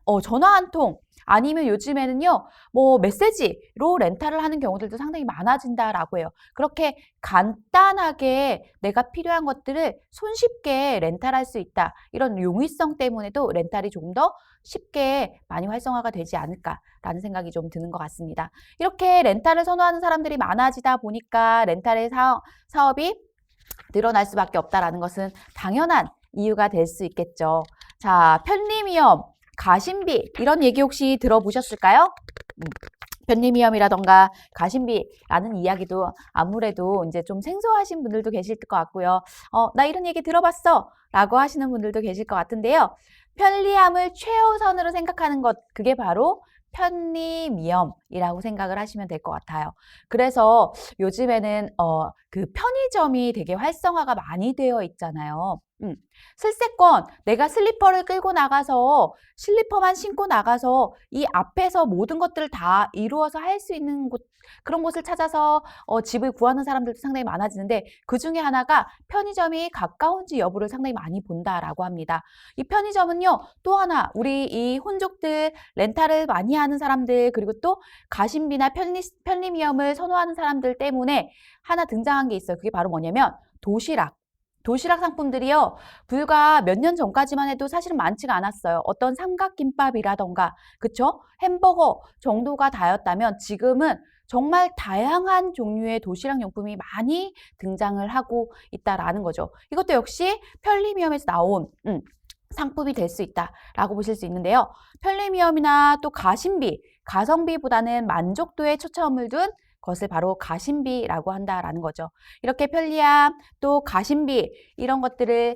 한 통 아니면 요즘에는요, 뭐 메시지로 렌탈을 하는 경우들도 상당히 많아진다라고 해요. 그렇게 간단하게 내가 필요한 것들을 손쉽게 렌탈할 수 있다. 이런 용이성 때문에도 렌탈이 조금 더 쉽게 많이 활성화가 되지 않을까라는 생각이 좀 드는 것 같습니다. 이렇게 렌탈을 선호하는 사람들이 많아지다 보니까 렌탈의 사업이 늘어날 수밖에 없다라는 것은 당연한 이유가 될 수 있겠죠. 자, 편리위험, 가심비 이런 얘기 혹시 들어보셨을까요? 편리위험이라던가 가심비라는 이야기도 아무래도 이제 좀 생소하신 분들도 계실 것 같고요. 나 이런 얘기 들어봤어 라고 하시는 분들도 계실 것 같은데요. 편리함을 최우선으로 생각하는 것, 그게 바로 편리위험이라고 생각을 하시면 될 것 같아요. 그래서 요즘에는 그 편의점이 되게 활성화가 많이 되어 있잖아요. 슬세권, 내가 슬리퍼를 끌고 나가서 슬리퍼만 신고 나가서 이 앞에서 모든 것들을 다 이루어서 할 수 있는 곳, 그런 곳을 찾아서 집을 구하는 사람들도 상당히 많아지는데 그 중에 하나가 편의점이 가까운지 여부를 상당히 많이 본다라고 합니다. 이 편의점은요, 또 하나 우리 이 혼족들 렌탈을 많이 하는 사람들 그리고 또 가심비나 편리위험을 선호하는 사람들 때문에 하나 등장한 게 있어요. 그게 바로 뭐냐면 도시락 상품들이요. 불과 몇 년 전까지만 해도 사실은 많지가 않았어요. 어떤 삼각김밥이라던가, 그쵸? 햄버거 정도가 다였다면 지금은 정말 다양한 종류의 도시락 용품이 많이 등장을 하고 있다라는 거죠. 이것도 역시 편리위험에서 나온 상품이 될 수 있다라고 보실 수 있는데요. 편리위험이나 또 가심비, 가성비보다는 만족도에 초점을 둔 것을 바로 가심비라고 한다라는 거죠. 이렇게 편리함, 또 가심비 이런 것들을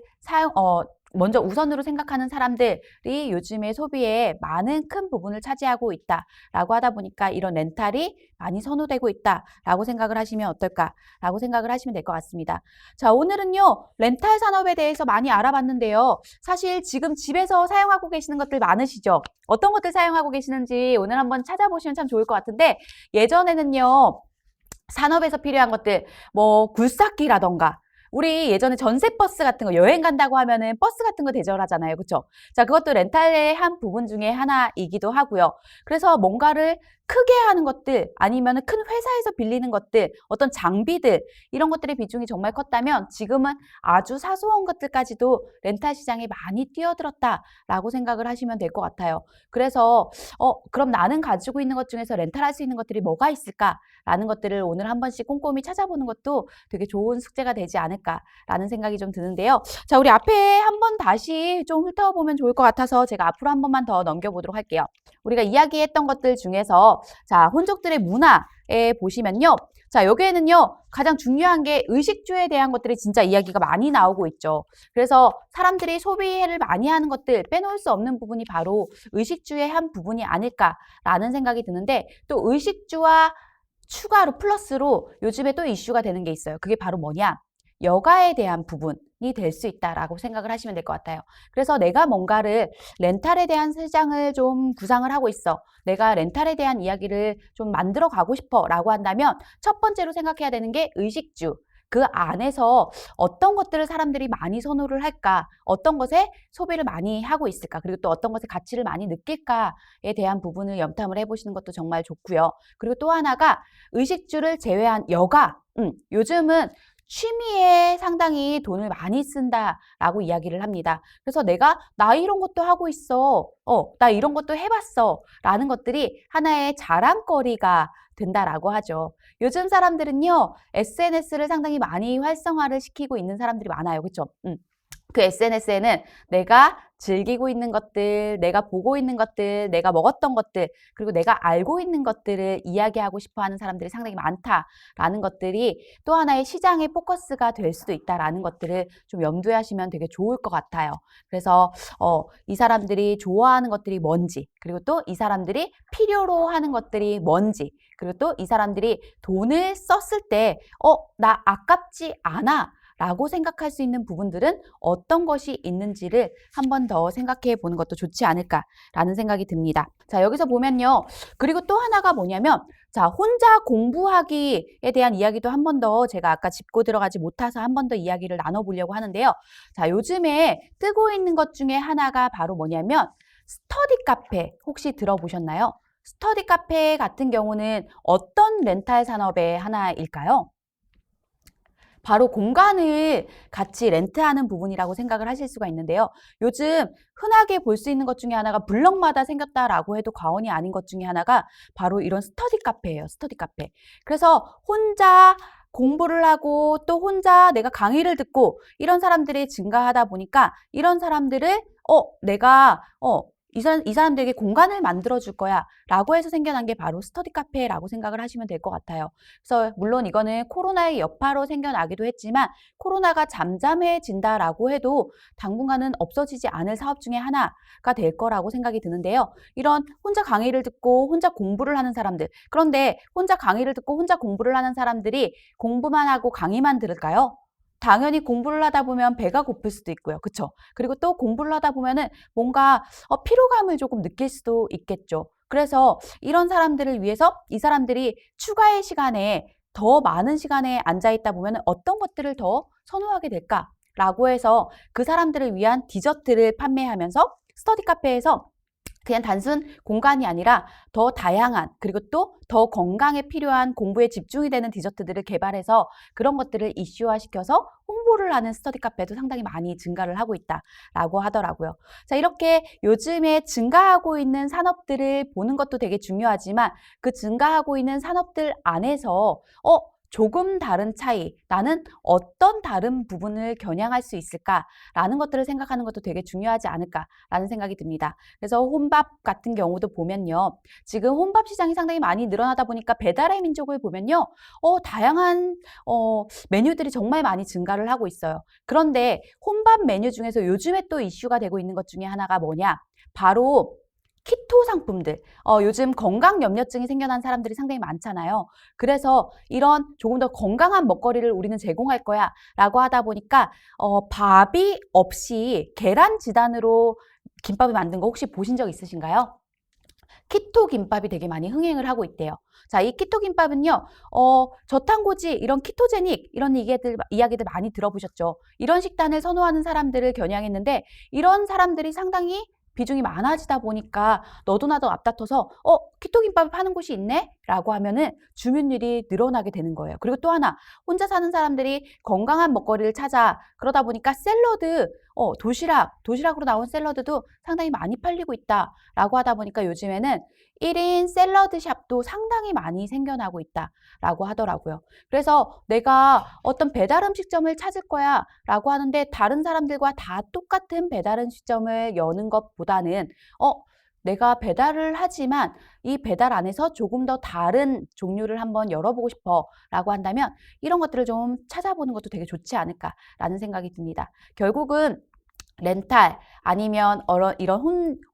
먼저 우선으로 생각하는 사람들이 요즘의 소비에 많은 큰 부분을 차지하고 있다라고 하다 보니까 이런 렌탈이 많이 선호되고 있다라고 생각을 하시면 어떨까라고 생각을 하시면 될 것 같습니다. 자, 오늘은요, 렌탈 산업에 대해서 많이 알아봤는데요. 사실 지금 집에서 사용하고 계시는 것들 많으시죠? 어떤 것들 사용하고 계시는지 오늘 한번 찾아보시면 참 좋을 것 같은데 예전에는요, 산업에서 필요한 것들, 뭐 굴삭기라던가 우리 예전에 전세버스 같은 거 여행 간다고 하면은 버스 같은 거 대절하잖아요. 그렇죠? 자, 그것도 렌탈의 한 부분 중에 하나이기도 하고요. 그래서 뭔가를 크게 하는 것들 아니면 큰 회사에서 빌리는 것들, 어떤 장비들 이런 것들의 비중이 정말 컸다면 지금은 아주 사소한 것들까지도 렌탈 시장에 많이 뛰어들었다라고 생각을 하시면 될 것 같아요. 그래서 그럼 나는 가지고 있는 것 중에서 렌탈할 수 있는 것들이 뭐가 있을까라는 것들을 오늘 한 번씩 꼼꼼히 찾아보는 것도 되게 좋은 숙제가 되지 않을까라는 생각이 좀 드는데요. 자, 우리 앞에 한번 다시 좀 훑어보면 좋을 것 같아서 제가 앞으로 한 번만 더 넘겨보도록 할게요. 우리가 이야기했던 것들 중에서 자, 혼족들의 문화에 보시면요. 자, 여기에는요. 가장 중요한 게 의식주에 대한 것들이 진짜 이야기가 많이 나오고 있죠. 그래서 사람들이 소비를 많이 하는 것들 빼놓을 수 없는 부분이 바로 의식주의 한 부분이 아닐까라는 생각이 드는데 또 의식주와 추가로 플러스로 요즘에 또 이슈가 되는 게 있어요. 그게 바로 뭐냐? 여가에 대한 부분이 될 수 있다라고 생각을 하시면 될 것 같아요. 그래서 내가 뭔가를 렌탈에 대한 시장을 좀 구상을 하고 있어. 내가 렌탈에 대한 이야기를 좀 만들어 가고 싶어 라고 한다면 첫 번째로 생각해야 되는 게 의식주. 그 안에서 어떤 것들을 사람들이 많이 선호를 할까? 어떤 것에 소비를 많이 하고 있을까? 그리고 또 어떤 것에 가치를 많이 느낄까에 대한 부분을 염탐을 해보시는 것도 정말 좋고요. 그리고 또 하나가 의식주를 제외한 여가. 요즘은 취미에 상당히 돈을 많이 쓴다라고 이야기를 합니다. 그래서 나 이런 것도 하고 있어. 나 이런 것도 해봤어. 라는 것들이 하나의 자랑거리가 된다라고 하죠. 요즘 사람들은요, SNS를 상당히 많이 활성화를 시키고 있는 사람들이 많아요. 그쵸? 그 SNS에는 내가 즐기고 있는 것들, 내가 보고 있는 것들, 내가 먹었던 것들, 그리고 내가 알고 있는 것들을 이야기하고 싶어 하는 사람들이 상당히 많다라는 것들이 또 하나의 시장의 포커스가 될 수도 있다라는 것들을 좀 염두에 하시면 되게 좋을 것 같아요. 그래서 이 사람들이 좋아하는 것들이 뭔지, 그리고 또 이 사람들이 필요로 하는 것들이 뭔지, 그리고 또 이 사람들이 돈을 썼을 때 나 아깝지 않아 라고 생각할 수 있는 부분들은 어떤 것이 있는지를 한 번 더 생각해 보는 것도 좋지 않을까라는 생각이 듭니다. 자, 여기서 보면요. 그리고 또 하나가 뭐냐면, 자, 혼자 공부하기에 대한 이야기도 한 번 더 제가 아까 짚고 들어가지 못해서 한 번 더 이야기를 나눠보려고 하는데요. 자, 요즘에 뜨고 있는 것 중에 하나가 바로 뭐냐면, 스터디 카페 혹시 들어보셨나요? 스터디 카페 같은 경우는 어떤 렌탈 산업의 하나일까요? 바로 공간을 같이 렌트하는 부분이라고 생각을 하실 수가 있는데요. 요즘 흔하게 볼 수 있는 것 중에 하나가 블럭마다 생겼다라고 해도 과언이 아닌 것 중에 하나가 바로 이런 스터디 카페예요. 스터디 카페. 그래서 혼자 공부를 하고 또 혼자 내가 강의를 듣고 이런 사람들이 증가하다 보니까 이런 사람들을 내가 이 사람들에게 공간을 만들어 줄 거야 라고 해서 생겨난 게 바로 스터디 카페라고 생각을 하시면 될 것 같아요. 그래서 물론 이거는 코로나의 여파로 생겨나기도 했지만 코로나가 잠잠해진다라고 해도 당분간은 없어지지 않을 사업 중에 하나가 될 거라고 생각이 드는데요. 이런 혼자 강의를 듣고 혼자 공부를 하는 사람들, 그런데 혼자 강의를 듣고 혼자 공부를 하는 사람들이 공부만 하고 강의만 들을까요? 당연히 공부를 하다 보면 배가 고플 수도 있고요. 그쵸? 그리고 또 공부를 하다 보면은 뭔가 피로감을 조금 느낄 수도 있겠죠. 그래서 이런 사람들을 위해서 이 사람들이 추가의 시간에 더 많은 시간에 앉아 있다 보면 어떤 것들을 더 선호하게 될까라고 해서 그 사람들을 위한 디저트를 판매하면서 스터디 카페에서 그냥 단순 공간이 아니라 더 다양한 그리고 또 더 건강에 필요한 공부에 집중이 되는 디저트들을 개발해서 그런 것들을 이슈화시켜서 홍보를 하는 스터디 카페도 상당히 많이 증가를 하고 있다라고 하더라고요. 자, 이렇게 요즘에 증가하고 있는 산업들을 보는 것도 되게 중요하지만 그 증가하고 있는 산업들 안에서 조금 다른 차이, 나는 어떤 다른 부분을 겨냥할 수 있을까라는 것들을 생각하는 것도 되게 중요하지 않을까라는 생각이 듭니다. 그래서 혼밥 같은 경우도 보면요. 지금 혼밥 시장이 상당히 많이 늘어나다 보니까 배달의 민족을 보면요. 다양한 메뉴들이 정말 많이 증가를 하고 있어요. 그런데 혼밥 메뉴 중에서 요즘에 또 이슈가 되고 있는 것 중에 하나가 뭐냐? 바로 키토 상품들. 요즘 건강 염려증이 생겨난 사람들이 상당히 많잖아요. 그래서 이런 조금 더 건강한 먹거리를 우리는 제공할 거야 라고 하다 보니까 밥이 없이 계란 지단으로 김밥을 만든 거 혹시 보신 적 있으신가요? 키토 김밥이 되게 많이 흥행을 하고 있대요. 자, 이 키토 김밥은요, 저탄고지, 이런 키토제닉, 이런 이야기들 많이 들어보셨죠? 이런 식단을 선호하는 사람들을 겨냥했는데, 이런 사람들이 상당히 비중이 많아지다 보니까 너도 나도 앞다퉈서 키토김밥을 파는 곳이 있네? 라고 하면은 주문율이 늘어나게 되는 거예요. 그리고 또 하나, 혼자 사는 사람들이 건강한 먹거리를 찾아 그러다 보니까 샐러드, 도시락으로 나온 샐러드도 상당히 많이 팔리고 있다라고 하다 보니까 요즘에는 1인 샐러드 샵도 상당히 많이 생겨나고 있다라고 하더라고요. 그래서 내가 어떤 배달 음식점을 찾을 거야 라고 하는데 다른 사람들과 다 똑같은 배달 음식점을 여는 것보다는 내가 배달을 하지만 이 배달 안에서 조금 더 다른 종류를 한번 열어보고 싶어 라고 한다면 이런 것들을 좀 찾아보는 것도 되게 좋지 않을까라는 생각이 듭니다. 결국은 렌탈 아니면 이런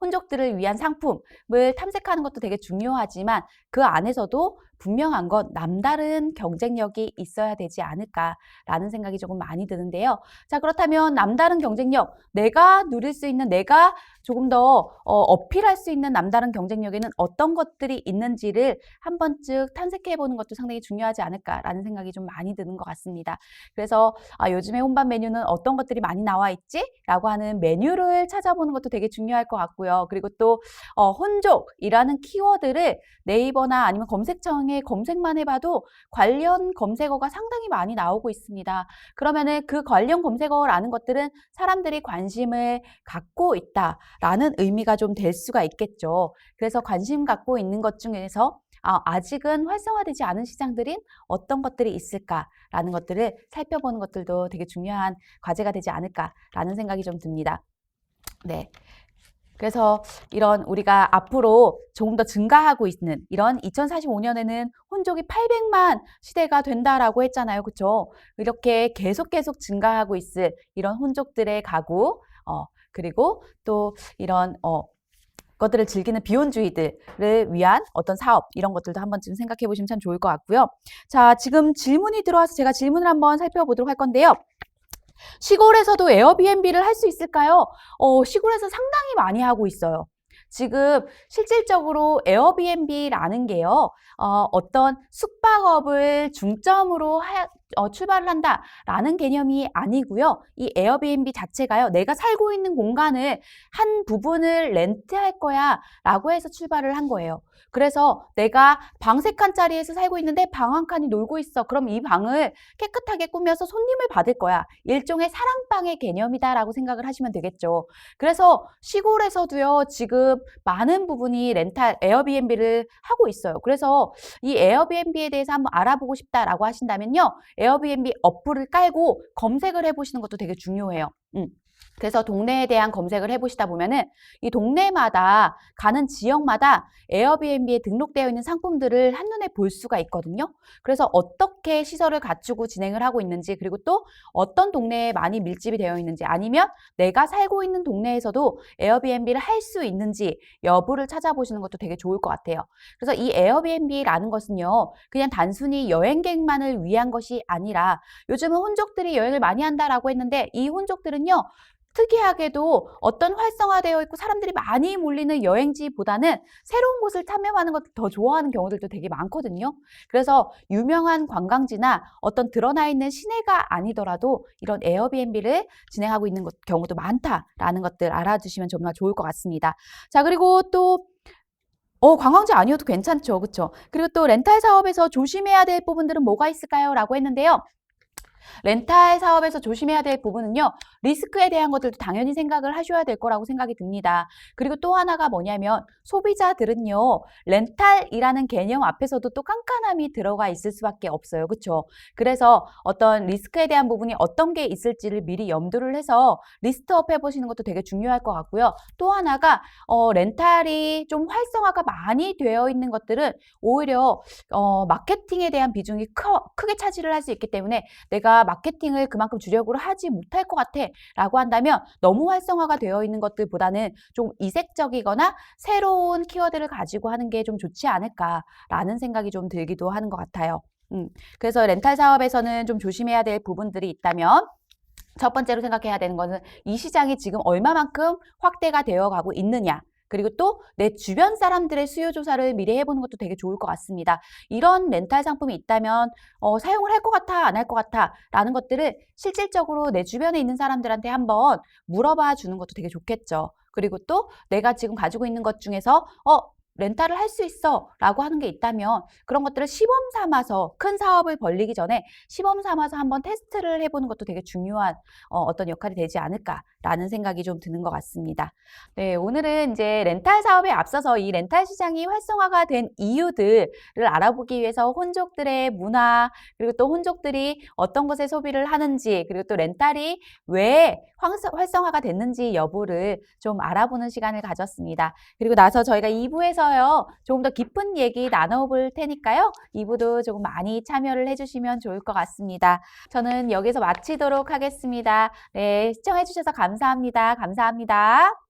혼족들을 위한 상품을 탐색하는 것도 되게 중요하지만 그 안에서도 분명한 건 남다른 경쟁력이 있어야 되지 않을까라는 생각이 조금 많이 드는데요. 자, 그렇다면 남다른 경쟁력, 내가 누릴 수 있는, 내가 조금 더 어필할 수 있는 남다른 경쟁력에는 어떤 것들이 있는지를 한 번쯤 탐색해 보는 것도 상당히 중요하지 않을까라는 생각이 좀 많이 드는 것 같습니다. 그래서 요즘에 혼밥 메뉴는 어떤 것들이 많이 나와 있지? 라고 하는 메뉴를 찾아보는 것도 되게 중요할 것 같고요. 그리고 또 혼족이라는 키워드를 네이버나 아니면 검색창에 시장에 검색만 해봐도 관련 검색어가 상당히 많이 나오고 있습니다. 그러면은 그 관련 검색어라는 것들은 사람들이 관심을 갖고 있다라는 의미가 좀 될 수가 있겠죠. 그래서 관심 갖고 있는 것 중에서 아직은 활성화되지 않은 시장들인 어떤 것들이 있을까라는 것들을 살펴보는 것들도 되게 중요한 과제가 되지 않을까라는 생각이 좀 듭니다. 네. 그래서 이런 우리가 앞으로 조금 더 증가하고 있는 이런 2045년에는 혼족이 800만 시대가 된다라고 했잖아요. 그렇죠? 이렇게 계속 증가하고 있을 이런 혼족들의 가구, 그리고 또 이런 것들을 즐기는 비혼주의들을 위한 어떤 사업 이런 것들도 한 번쯤 생각해 보시면 참 좋을 것 같고요. 자, 지금 질문이 들어와서 제가 질문을 한번 살펴보도록 할 건데요. 시골에서도 에어비앤비를 할 수 있을까요? 시골에서 상당히 많이 하고 있어요. 지금 실질적으로 에어비앤비라는 게요, 어떤 숙박업을 중점으로 출발을 한다라는 개념이 아니고요. 이 에어비앤비 자체가요, 내가 살고 있는 공간을 한 부분을 렌트할 거야 라고 해서 출발을 한 거예요. 그래서 내가 방 3칸짜리에서 살고 있는데 방 1칸이 놀고 있어. 그럼 이 방을 깨끗하게 꾸며서 손님을 받을 거야. 일종의 사랑방의 개념이다라고 생각을 하시면 되겠죠. 그래서 시골에서도요, 지금 많은 부분이 에어비앤비를 하고 있어요. 그래서 이 에어비앤비에 대해서 한번 알아보고 싶다라고 하신다면요, 에어비앤비 어플을 깔고 검색을 해보시는 것도 되게 중요해요. 그래서 동네에 대한 검색을 해보시다 보면은 이 동네마다 가는 지역마다 에어비앤비에 등록되어 있는 상품들을 한눈에 볼 수가 있거든요. 그래서 어떻게 시설을 갖추고 진행을 하고 있는지, 그리고 또 어떤 동네에 많이 밀집이 되어 있는지, 아니면 내가 살고 있는 동네에서도 에어비앤비를 할 수 있는지 여부를 찾아보시는 것도 되게 좋을 것 같아요. 그래서 이 에어비앤비라는 것은요, 그냥 단순히 여행객만을 위한 것이 아니라 요즘은 혼족들이 여행을 많이 한다라고 했는데, 이 혼족들은요, 특이하게도 어떤 활성화되어 있고 사람들이 많이 몰리는 여행지보다는 새로운 곳을 탐험하는 것을 더 좋아하는 경우들도 되게 많거든요. 그래서 유명한 관광지나 어떤 드러나 있는 시내가 아니더라도 이런 에어비앤비를 진행하고 있는 경우도 많다라는 것들 알아두시면 정말 좋을 것 같습니다. 자, 그리고 또 관광지 아니어도 괜찮죠. 그렇죠? 그리고 또 렌탈 사업에서 조심해야 될 부분들은 뭐가 있을까요? 라고 했는데요. 렌탈 사업에서 조심해야 될 부분은요, 리스크에 대한 것들도 당연히 생각을 하셔야 될 거라고 생각이 듭니다. 그리고 또 하나가 뭐냐면, 소비자들은요, 렌탈이라는 개념 앞에서도 또 깐깐함이 들어가 있을 수밖에 없어요. 그렇죠? 그래서 어떤 리스크에 대한 부분이 어떤 게 있을지를 미리 염두를 해서 리스트업 해보시는 것도 되게 중요할 것 같고요. 또 하나가 렌탈이 좀 활성화가 많이 되어 있는 것들은 오히려 마케팅에 대한 비중이 크게 차지를 할 수 있기 때문에 내가 마케팅을 그만큼 주력으로 하지 못할 것 같아 라고 한다면, 너무 활성화가 되어 있는 것들보다는 좀 이색적이거나 새로운 키워드를 가지고 하는 게 좀 좋지 않을까라는 생각이 좀 들기도 하는 것 같아요. 그래서 렌탈 사업에서는 좀 조심해야 될 부분들이 있다면, 첫 번째로 생각해야 되는 것은 이 시장이 지금 얼마만큼 확대가 되어 가고 있느냐, 그리고 또 내 주변 사람들의 수요 조사를 미리 해보는 것도 되게 좋을 것 같습니다. 이런 렌탈 상품이 있다면 사용을 할 것 같아, 안 할 것 같아 라는 것들을 실질적으로 내 주변에 있는 사람들한테 한번 물어봐 주는 것도 되게 좋겠죠. 그리고 또 내가 지금 가지고 있는 것 중에서 렌탈을 할 수 있어 라고 하는 게 있다면, 그런 것들을 시범 삼아서, 큰 사업을 벌리기 전에 시범 삼아서 한번 테스트를 해보는 것도 되게 중요한 어떤 역할이 되지 않을까라는 생각이 좀 드는 것 같습니다. 네, 오늘은 이제 렌탈 사업에 앞서서 이 렌탈 시장이 활성화가 된 이유들을 알아보기 위해서 혼족들의 문화, 그리고 또 혼족들이 어떤 것에 소비를 하는지, 그리고 또 렌탈이 왜 활성화가 됐는지 여부를 좀 알아보는 시간을 가졌습니다. 그리고 나서 저희가 2부에서요, 조금 더 깊은 얘기 나눠볼 테니까요, 2부도 조금 많이 참여를 해주시면 좋을 것 같습니다. 저는 여기서 마치도록 하겠습니다. 네, 시청해주셔서 감사합니다. 감사합니다.